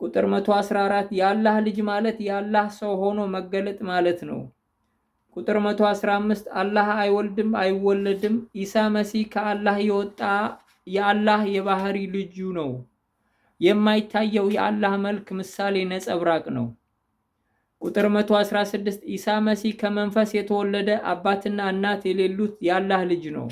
ቁጥር 114 የአላህ ልጅ ማለት የአላህ ሰው ሆኖ መገለጥ ማለት ነው። ቁጥር 115 አላህ አይወልድም አይወለድም። ኢሳ መሲህ ከአላህ የወጣ የአላህ የባህሪ ልጁ ነው። የማይታየው የአላህ መልክ ምሳሌ ነጸብራቅ ነው። ቁጥር 116 ኢሳ መሲህ ከመንፈስ የተወለደ አባትና እናት የሌሉት የአላህ ልጅ ነው።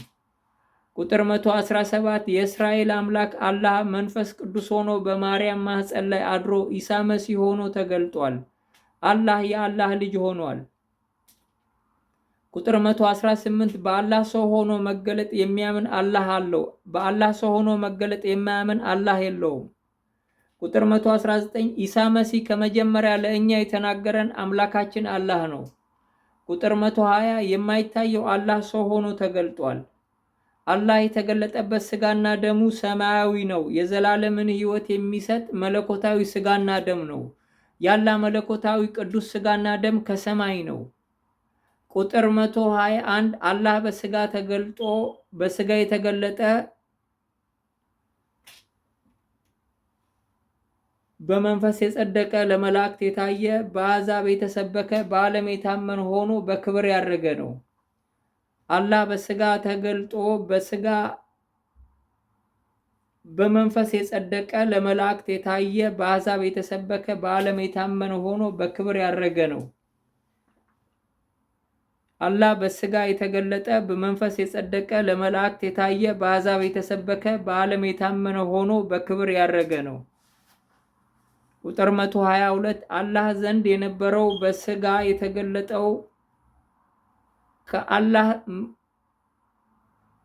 ቁጥር 117 የእስራኤል አምላክ አላህ መንፈስ ቅዱስ ሆኖ በማርያም ማህፀን ላይ አድሮ ኢሳ መሲህ ሆኖ ተገልጧል። አላህ የአላህ ልጅ ሆኗል። ቁጥር 118 በአላህ ሰው ሆኖ መገለጥ የሚያምን አላህ አለው። በአላህ ሰው ሆኖ መገለጥ የማያምን አላህ የለውም። ቁጥር 119 ኢሳ መሲህ ከመጀመሪያ ለእኛ የተናገረን አምላካችን አላህ ነው። ቁጥር 120 የማይታየው አላህ ሰው ሆኖ ተገልጧል። አላህ የተገለጠበት ስጋና ደሙ ሰማያዊ ነው። የዘላለምን ሕይወት የሚሰጥ መለኮታዊ ስጋና ደም ነው። የአላህ መለኮታዊ ቅዱስ ስጋና ደም ከሰማይ ነው። ቁጥር 121 አላህ በስጋ የተገለጠ በመንፈስ የጸደቀ ለመላእክት የታየ በአሕዛብ የተሰበከ በዓለም የታመነ ሆኖ በክብር ያረገ ነው። አላህ በሥጋ ተገልጦ በመንፈስ የጸደቀ ለመላእክት የታየ በአሕዛብ የተሰበከ በዓለም የታመነ ሆኖ በክብር ያረገ ነው። አላህ በሥጋ የተገለጠ በመንፈስ የጸደቀ ለመላእክት የታየ በአሕዛብ የተሰበከ በዓለም የታመነ ሆኖ በክብር ያረገ ነው። ቁጥር 122 አላህ ዘንድ የነበረው በሥጋ የተገለጠው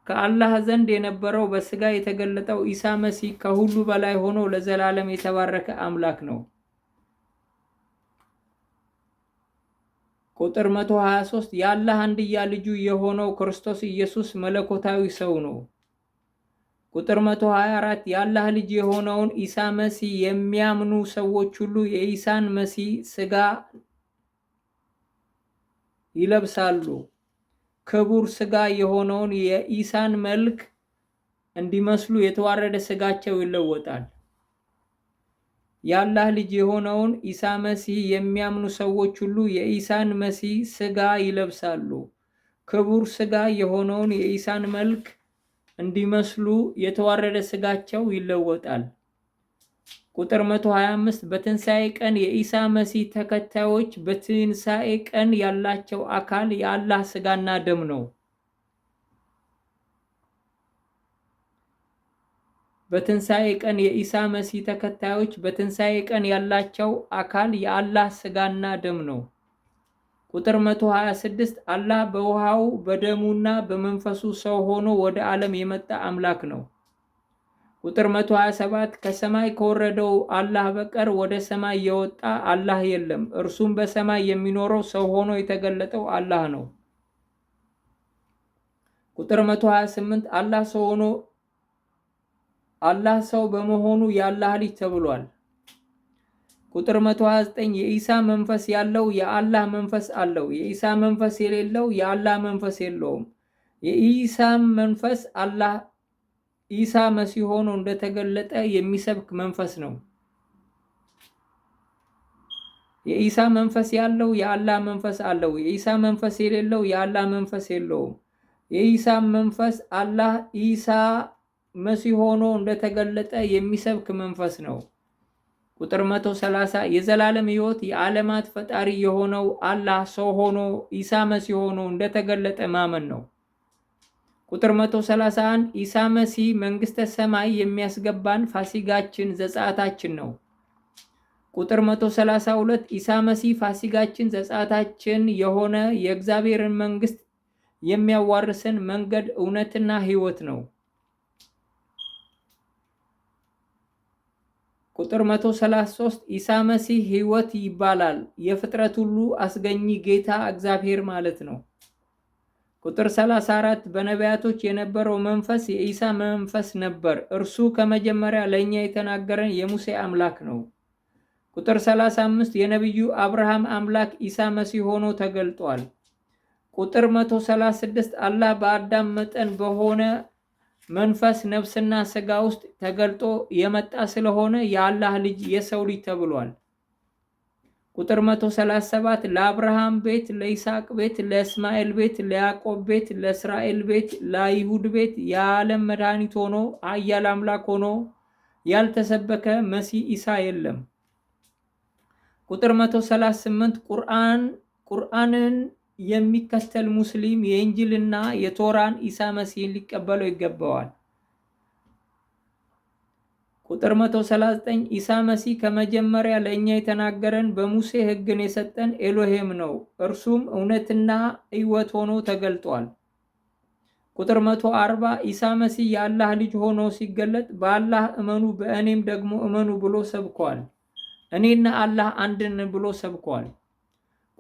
ከአላህ ዘንድ የነበረው በሥጋ የተገለጠው ኢሳ መሲህ ከሁሉ በላይ ሆኖ ለዘላለም የተባረከ አምላክ ነው። ቁጥር 123 የአላህ አንድያ ልጁ የሆነው ክርስቶስ ኢየሱስ መለኮታዊ ሰው ነው። ቁጥር 124 የአላህ ልጅ የሆነውን ኢሳ መሲህ የሚያምኑ ሰዎች ሁሉ የኢሳን መሲህ ሥጋ ይለብሳሉ። ክቡር ሥጋ የሆነውን የኢሳን መልክ እንዲመስሉ የተዋረደ ሥጋቸው ይለወጣል። የአላህ ልጅ የሆነውን ኢሳ መሲህ የሚያምኑ ሰዎች ሁሉ የኢሳን መሲህ ሥጋ ይለብሳሉ። ክቡር ሥጋ የሆነውን የኢሳን መልክ እንዲመስሉ የተዋረደ ሥጋቸው ይለወጣል። ቁጥር 125 በትንሣኤ ቀን የኢሳ መሲህ ተከታዮች በትንሣኤ ቀን ያላቸው አካል የአላህ ሥጋና ደም ነው። በትንሣኤ ቀን የኢሳ መሲህ ተከታዮች በትንሣኤ ቀን ያላቸው አካል የአላህ ሥጋና ደም ነው። ቁጥር 126 አላህ በውሃው በደሙና በመንፈሱ ሰው ሆኖ ወደ ዓለም የመጣ አምላክ ነው። ቁጥር 127 ከሰማይ ከወረደው አላህ በቀር ወደ ሰማይ የወጣ አላህ የለም፣ እርሱም በሰማይ የሚኖረው ሰው ሆኖ የተገለጠው አላህ ነው። ቁጥር 128 አላህ ሰው በመሆኑ የአላህ ልጅ ተብሏል። ቁጥር 129 የኢሳ መንፈስ ያለው የአላህ መንፈስ አለው፣ የኢሳ መንፈስ የሌለው የአላህ መንፈስ የለውም። የኢሳ መንፈስ አላህ ኢሳ መሲህ ሆኖ እንደተገለጠ የሚሰብክ መንፈስ ነው። የኢሳ መንፈስ ያለው የአላህ መንፈስ አለው፣ የኢሳ መንፈስ የሌለው የአላህ መንፈስ የለውም። የኢሳ መንፈስ አላህ ኢሳ መሲህ ሆኖ እንደተገለጠ የሚሰብክ መንፈስ ነው። ቁጥር 130 የዘላለም ሕይወት የዓለማት ፈጣሪ የሆነው አላህ ሰው ሆኖ ኢሳ መሲህ ሆኖ እንደተገለጠ ማመን ነው። ቁጥር 131 ኢሳ መሲህ መንግሥተ ሰማይ የሚያስገባን ፋሲጋችን ዘጸአታችን ነው። ቁጥር 132 ኢሳ መሲህ ፋሲጋችን ዘጸአታችን የሆነ የእግዚአብሔርን መንግሥት የሚያዋርሰን መንገድ እውነትና ሕይወት ነው። ቁጥር 133 ኢሳ መሲህ ሕይወት ይባላል። የፍጥረት ሁሉ አስገኚ ጌታ እግዚአብሔር ማለት ነው። ቁጥር 34 በነቢያቶች የነበረው መንፈስ የኢሳ መንፈስ ነበር፣ እርሱ ከመጀመሪያ ለእኛ የተናገረን የሙሴ አምላክ ነው። ቁጥር 35 የነቢዩ አብርሃም አምላክ ኢሳ መሲህ ሆኖ ተገልጧል። ቁጥር 136 አላህ በአዳም መጠን በሆነ መንፈስ ነፍስና ሥጋ ውስጥ ተገልጦ የመጣ ስለሆነ የአላህ ልጅ የሰው ልጅ ተብሏል። ቁጥር 137 ለአብርሃም ቤት፣ ለይስሐቅ ቤት፣ ለእስማኤል ቤት፣ ለያዕቆብ ቤት፣ ለእስራኤል ቤት፣ ለአይሁድ ቤት የዓለም መድኃኒት ሆኖ ኃያል አምላክ ሆኖ ያልተሰበከ መሲህ ኢሳ የለም። ቁጥር 138 ቁርአንን የሚከተል ሙስሊም የኢንጂልና የቶራን ኢሳ መሲህን ሊቀበለው ይገባዋል። ቁጥር 139 ኢሳ መሲህ ከመጀመሪያ ለእኛ የተናገረን በሙሴ ሕግን የሰጠን ኤሎሄም ነው፣ እርሱም እውነትና ሕይወት ሆኖ ተገልጧል። ቁጥር 140 ኢሳ መሲህ የአላህ ልጅ ሆኖ ሲገለጥ በአላህ እመኑ በእኔም ደግሞ እመኑ ብሎ ሰብኳል። እኔና አላህ አንድ ነን ብሎ ሰብኳል።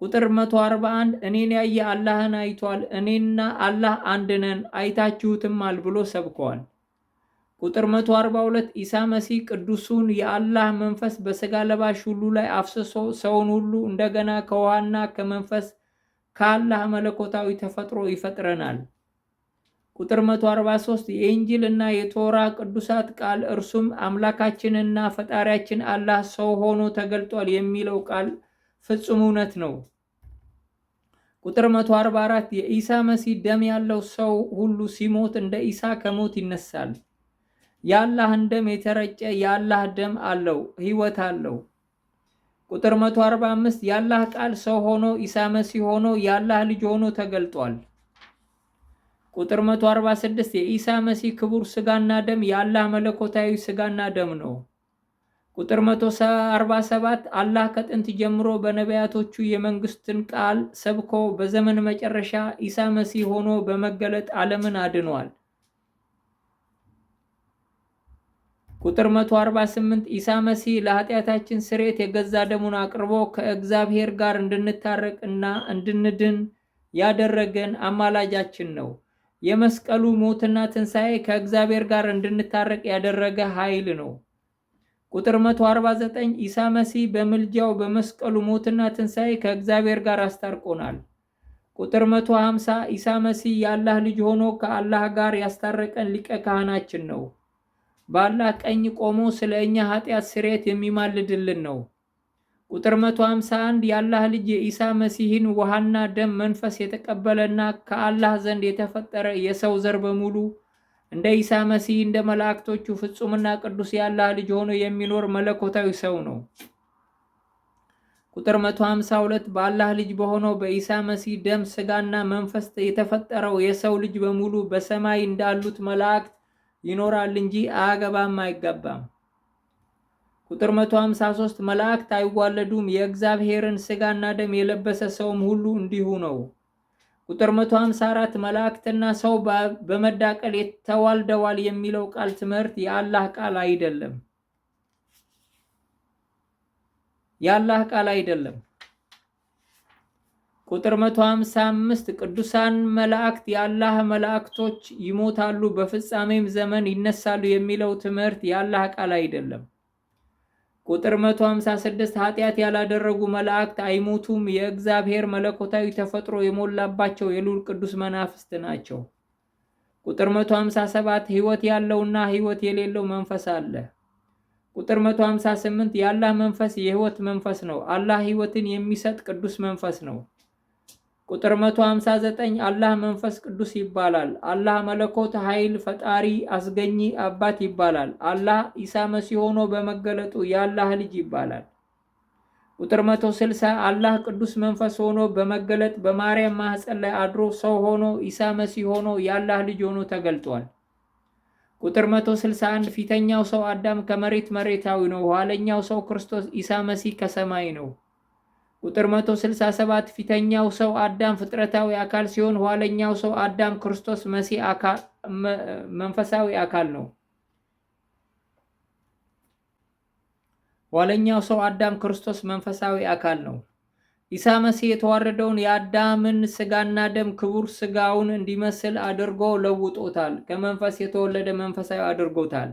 ቁጥር 141 እኔን ያየ አላህን አይቷል፣ እኔና አላህ አንድ ነን አይታችሁትማል ብሎ ሰብከዋል። ቁጥር 142 ኢሳ መሲህ ቅዱሱን የአላህ መንፈስ በሥጋ ለባሽ ሁሉ ላይ አፍስሶ ሰውን ሁሉ እንደገና ከውሃና ከመንፈስ ከአላህ መለኮታዊ ተፈጥሮ ይፈጥረናል። ቁጥር 143 የኢንጂል እና የቶራ ቅዱሳት ቃል እርሱም አምላካችንና ፈጣሪያችን አላህ ሰው ሆኖ ተገልጧል የሚለው ቃል ፍጹም እውነት ነው። ቁጥር 144 የኢሳ መሲህ ደም ያለው ሰው ሁሉ ሲሞት እንደ ኢሳ ከሞት ይነሳል። የአላህን ደም የተረጨ የአላህ ደም አለው፣ ሕይወት አለው። ቁጥር 145 የአላህ ቃል ሰው ሆኖ ኢሳ መሲህ ሆኖ የአላህ ልጅ ሆኖ ተገልጧል። ቁጥር 146 የኢሳ መሲህ ክቡር ስጋና ደም የአላህ መለኮታዊ ስጋና ደም ነው። ቁጥር 147 አላህ ከጥንት ጀምሮ በነቢያቶቹ የመንግስትን ቃል ሰብኮ በዘመን መጨረሻ ኢሳ መሲህ ሆኖ በመገለጥ ዓለምን አድኗል። ቁጥር 148 ኢሳ መሲህ ለኃጢአታችን ስርየት የገዛ ደሙን አቅርቦ ከእግዚአብሔር ጋር እንድንታረቅ እና እንድንድን ያደረገን አማላጃችን ነው። የመስቀሉ ሞትና ትንሣኤ ከእግዚአብሔር ጋር እንድንታረቅ ያደረገ ኃይል ነው። ቁጥር 149 ኢሳ መሲህ በምልጃው በመስቀሉ ሞትና ትንሣኤ ከእግዚአብሔር ጋር አስታርቆናል። ቁጥር 150 ኢሳ መሲህ የአላህ ልጅ ሆኖ ከአላህ ጋር ያስታረቀን ሊቀ ካህናችን ነው። በአላህ ቀኝ ቆሞ ስለ እኛ ኃጢአት ስርየት የሚማልድልን ነው። ቁጥር 151 የአላህ ልጅ የኢሳ መሲህን ውሃና ደም መንፈስ የተቀበለና ከአላህ ዘንድ የተፈጠረ የሰው ዘር በሙሉ እንደ ኢሳ መሲህ እንደ መላእክቶቹ ፍጹምና ቅዱስ የአላህ ልጅ ሆኖ የሚኖር መለኮታዊ ሰው ነው። ቁጥር 152 በአላህ ልጅ በሆነው በኢሳ መሲህ ደም ስጋና መንፈስ የተፈጠረው የሰው ልጅ በሙሉ በሰማይ እንዳሉት መላእክት ይኖራል እንጂ አያገባም አይጋባም። ቁጥር 153 መላእክት አይዋለዱም፣ የእግዚአብሔርን ስጋና ደም የለበሰ ሰውም ሁሉ እንዲሁ ነው። ቁጥር 154 መላእክትና ሰው በመዳቀል ተዋልደዋል የሚለው ቃል ትምህርት የአላህ ቃል አይደለም። የአላህ ቃል አይደለም። ቁጥር 155 ቅዱሳን መላእክት የአላህ መላእክቶች ይሞታሉ በፍጻሜም ዘመን ይነሳሉ የሚለው ትምህርት የአላህ ቃል አይደለም። ቁጥር 156 ኃጢአት ያላደረጉ መላእክት አይሞቱም፣ የእግዚአብሔር መለኮታዊ ተፈጥሮ የሞላባቸው የልዑል ቅዱስ መናፍስት ናቸው። ቁጥር 157 ሕይወት ያለውና ሕይወት የሌለው መንፈስ አለ። ቁጥር 158 የአላህ መንፈስ የሕይወት መንፈስ ነው። አላህ ሕይወትን የሚሰጥ ቅዱስ መንፈስ ነው። ቁጥር 159 አላህ መንፈስ ቅዱስ ይባላል። አላህ መለኮት ኃይል ፈጣሪ አስገኚ አባት ይባላል። አላህ ኢሳ መሲህ ሆኖ በመገለጡ የአላህ ልጅ ይባላል። ቁጥር 160 አላህ ቅዱስ መንፈስ ሆኖ በመገለጥ በማርያም ማህፀን ላይ አድሮ ሰው ሆኖ ኢሳ መሲህ ሆኖ የአላህ ልጅ ሆኖ ተገልጧል። ቁጥር 161 ፊተኛው ሰው አዳም ከመሬት መሬታዊ ነው፣ ኋለኛው ሰው ክርስቶስ ኢሳ መሲህ ከሰማይ ነው። ቁጥር 167 ፊተኛው ሰው አዳም ፍጥረታዊ አካል ሲሆን ኋለኛው ሰው አዳም ክርስቶስ መሲህ መንፈሳዊ አካል ነው። ኋለኛው ሰው አዳም ክርስቶስ መንፈሳዊ አካል ነው። ኢሳ መሲህ የተዋረደውን የአዳምን ስጋና ደም ክቡር ስጋውን እንዲመስል አድርጎ ለውጦታል። ከመንፈስ የተወለደ መንፈሳዊ አድርጎታል።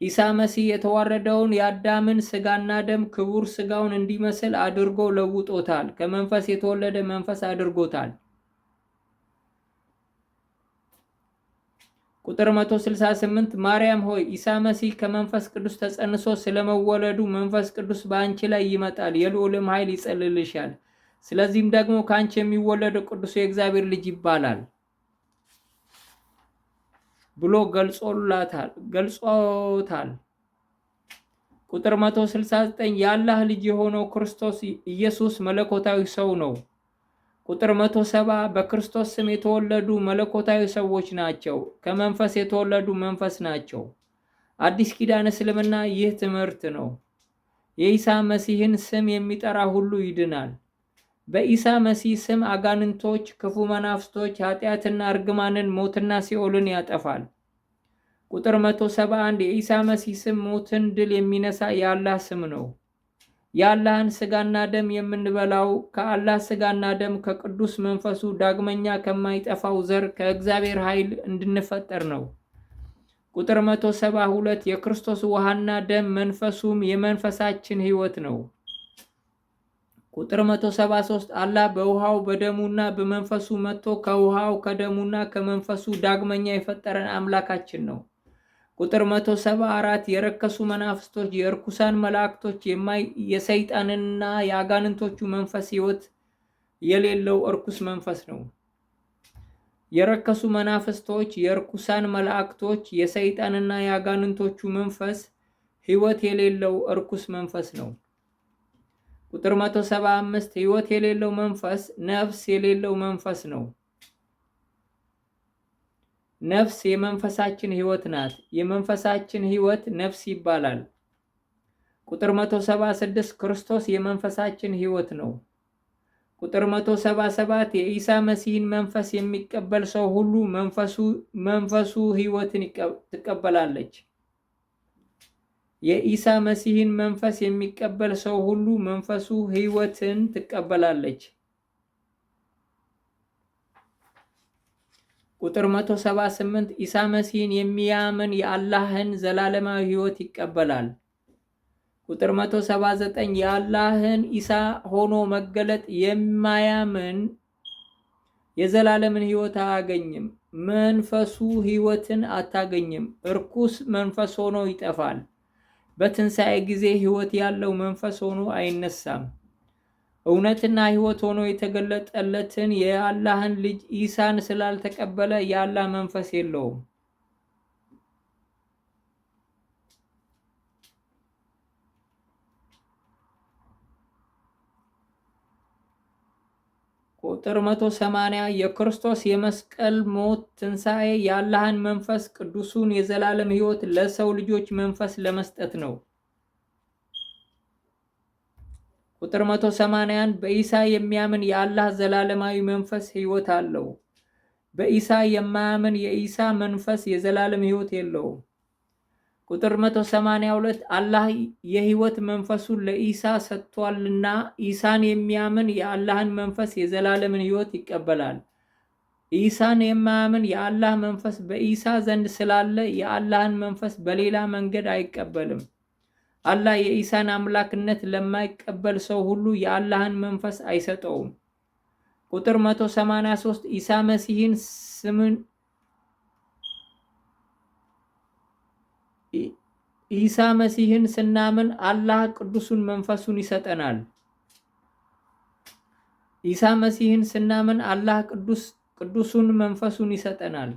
ኢሳ መሲህ የተዋረደውን የአዳምን ስጋና ደም ክቡር ስጋውን እንዲመስል አድርጎ ለውጦታል። ከመንፈስ የተወለደ መንፈስ አድርጎታል። ቁጥር 168 ማርያም ሆይ ኢሳ መሲህ ከመንፈስ ቅዱስ ተጸንሶ ስለመወለዱ መንፈስ ቅዱስ በአንቺ ላይ ይመጣል፣ የልዑልም ኃይል ይጸልልሻል። ስለዚህም ደግሞ ከአንቺ የሚወለደው ቅዱስ የእግዚአብሔር ልጅ ይባላል ብሎ ገልጾታል። ቁጥር 169 የአላህ ልጅ የሆነው ክርስቶስ ኢየሱስ መለኮታዊ ሰው ነው። ቁጥር 170 በክርስቶስ ስም የተወለዱ መለኮታዊ ሰዎች ናቸው። ከመንፈስ የተወለዱ መንፈስ ናቸው። አዲስ ኪዳን እስልምና ይህ ትምህርት ነው። የኢሳ መሲህን ስም የሚጠራ ሁሉ ይድናል። በኢሳ መሲህ ስም አጋንንቶች፣ ክፉ መናፍስቶች፣ ኃጢአትና እርግማንን፣ ሞትና ሲኦልን ያጠፋል። ቁጥር 171 የኢሳ መሲህ ስም ሞትን ድል የሚነሳ የአላህ ስም ነው። የአላህን ስጋና ደም የምንበላው ከአላህ ስጋና ደም ከቅዱስ መንፈሱ ዳግመኛ ከማይጠፋው ዘር ከእግዚአብሔር ኃይል እንድንፈጠር ነው። ቁጥር 172 የክርስቶስ ውሃና ደም መንፈሱም የመንፈሳችን ሕይወት ነው። ቁጥር 173 አላህ በውሃው በደሙና በመንፈሱ መጥቶ ከውሃው ከደሙና ከመንፈሱ ዳግመኛ የፈጠረን አምላካችን ነው። ቁጥር 174 የረከሱ መናፍስቶች፣ የርኩሳን መላእክቶች፣ የሰይጣንና የአጋንንቶቹ መንፈስ ሕይወት የሌለው እርኩስ መንፈስ ነው። የረከሱ መናፍስቶች፣ የርኩሳን መላእክቶች፣ የሰይጣንና የአጋንንቶቹ መንፈስ ሕይወት የሌለው እርኩስ መንፈስ ነው። ቁጥር 175 ሕይወት የሌለው መንፈስ ነፍስ የሌለው መንፈስ ነው። ነፍስ የመንፈሳችን ሕይወት ናት። የመንፈሳችን ሕይወት ነፍስ ይባላል። ቁጥር 176 ክርስቶስ የመንፈሳችን ሕይወት ነው። ቁጥር 177 የኢሳ መሲህን መንፈስ የሚቀበል ሰው ሁሉ መንፈሱ ሕይወትን ትቀበላለች። የኢሳ መሲህን መንፈስ የሚቀበል ሰው ሁሉ መንፈሱ ሕይወትን ትቀበላለች። ቁጥር 178 ኢሳ መሲህን የሚያምን የአላህን ዘላለማዊ ሕይወት ይቀበላል። ቁጥር 179 የአላህን ኢሳ ሆኖ መገለጥ የማያምን የዘላለምን ሕይወት አያገኝም። መንፈሱ ሕይወትን አታገኝም። እርኩስ መንፈስ ሆኖ ይጠፋል። በትንሣኤ ጊዜ ሕይወት ያለው መንፈስ ሆኖ አይነሳም። እውነትና ሕይወት ሆኖ የተገለጠለትን የአላህን ልጅ ኢሳን ስላልተቀበለ የአላህ መንፈስ የለውም። ቁጥር 180 የክርስቶስ የመስቀል ሞት ትንሣኤ የአላህን መንፈስ ቅዱሱን የዘላለም ሕይወት ለሰው ልጆች መንፈስ ለመስጠት ነው። ቁጥር 181 በኢሳ የሚያምን የአላህ ዘላለማዊ መንፈስ ሕይወት አለው። በኢሳ የማያምን የኢሳ መንፈስ የዘላለም ሕይወት የለውም። ቁጥር 182 አላህ የሕይወት መንፈሱን ለኢሳ ሰጥቷልና ኢሳን የሚያምን የአላህን መንፈስ የዘላለምን ሕይወት ይቀበላል። ኢሳን የማያምን የአላህ መንፈስ በኢሳ ዘንድ ስላለ የአላህን መንፈስ በሌላ መንገድ አይቀበልም። አላህ የኢሳን አምላክነት ለማይቀበል ሰው ሁሉ የአላህን መንፈስ አይሰጠውም። ቁጥር 183 ኢሳ መሲህን ኢሳ መሲህን ስናምን አላህ ቅዱሱን መንፈሱን ይሰጠናል። ኢሳ መሲህን ስናምን አላህ ቅዱሱን መንፈሱን ይሰጠናል።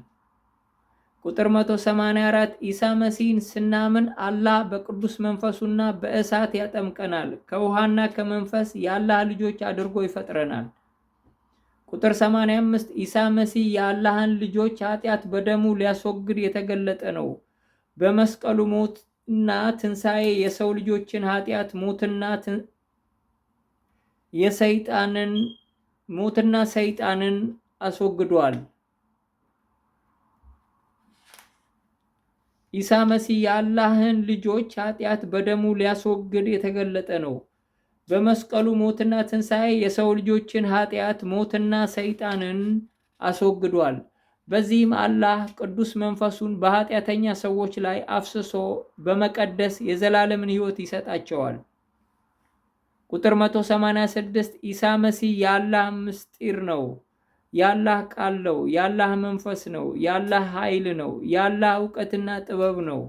ቁጥር 184 ኢሳ መሲህን ስናምን አላህ በቅዱስ መንፈሱና በእሳት ያጠምቀናል። ከውሃና ከመንፈስ የአላህ ልጆች አድርጎ ይፈጥረናል። ቁጥር 85 ኢሳ መሲህ የአላህን ልጆች ኃጢአት በደሙ ሊያስወግድ የተገለጠ ነው። በመስቀሉ ሞትና ትንሣኤ የሰው ልጆችን ኃጢአት ሞትና ሰይጣንን አስወግዷል። ኢሳ መሲህ የአላህን ልጆች ኃጢአት በደሙ ሊያስወግድ የተገለጠ ነው። በመስቀሉ ሞትና ትንሣኤ የሰው ልጆችን ኃጢአት ሞትና ሰይጣንን አስወግዷል። በዚህም አላህ ቅዱስ መንፈሱን በኃጢአተኛ ሰዎች ላይ አፍስሶ በመቀደስ የዘላለምን ሕይወት ይሰጣቸዋል። ቁጥር 186 ኢሳ መሲህ የአላህ ምስጢር ነው። የአላህ ቃል ነው። የአላህ መንፈስ ነው። የአላህ ኃይል ነው። የአላህ እውቀትና ጥበብ ነው።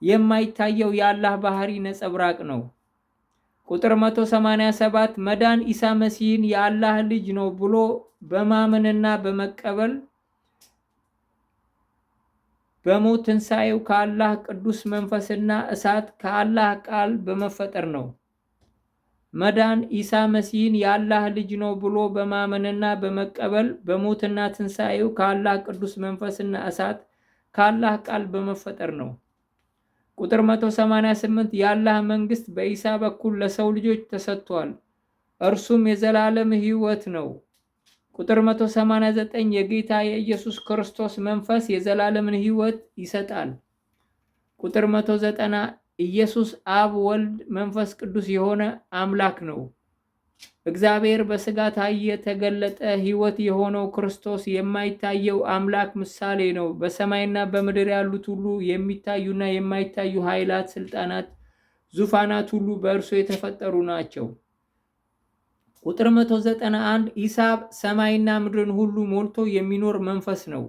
የማይታየው የአላህ ባህሪ ነጸብራቅ ነው። ቁጥር 187 መዳን ኢሳ መሲህን የአላህ ልጅ ነው ብሎ በማመንና በመቀበል በሞት ትንሣኤው ከአላህ ቅዱስ መንፈስና እሳት ከአላህ ቃል በመፈጠር ነው። መዳን ኢሳ መሲህን የአላህ ልጅ ነው ብሎ በማመንና በመቀበል በሞትና ትንሣኤው ከአላህ ቅዱስ መንፈስና እሳት ከአላህ ቃል በመፈጠር ነው። ቁጥር 188 የአላህ መንግሥት በኢሳ በኩል ለሰው ልጆች ተሰጥቷል፣ እርሱም የዘላለም ሕይወት ነው። ቁጥር 189 የጌታ የኢየሱስ ክርስቶስ መንፈስ የዘላለምን ሕይወት ይሰጣል። ቁጥር 190 ኢየሱስ አብ፣ ወልድ፣ መንፈስ ቅዱስ የሆነ አምላክ ነው። እግዚአብሔር በሥጋ ታየ፣ ተገለጠ። ሕይወት የሆነው ክርስቶስ የማይታየው አምላክ ምሳሌ ነው። በሰማይና በምድር ያሉት ሁሉ የሚታዩና የማይታዩ ኃይላት፣ ስልጣናት፣ ዙፋናት ሁሉ በእርሱ የተፈጠሩ ናቸው። ቁጥር 191 ኢሳብ ሰማይና ምድርን ሁሉ ሞልቶ የሚኖር መንፈስ ነው።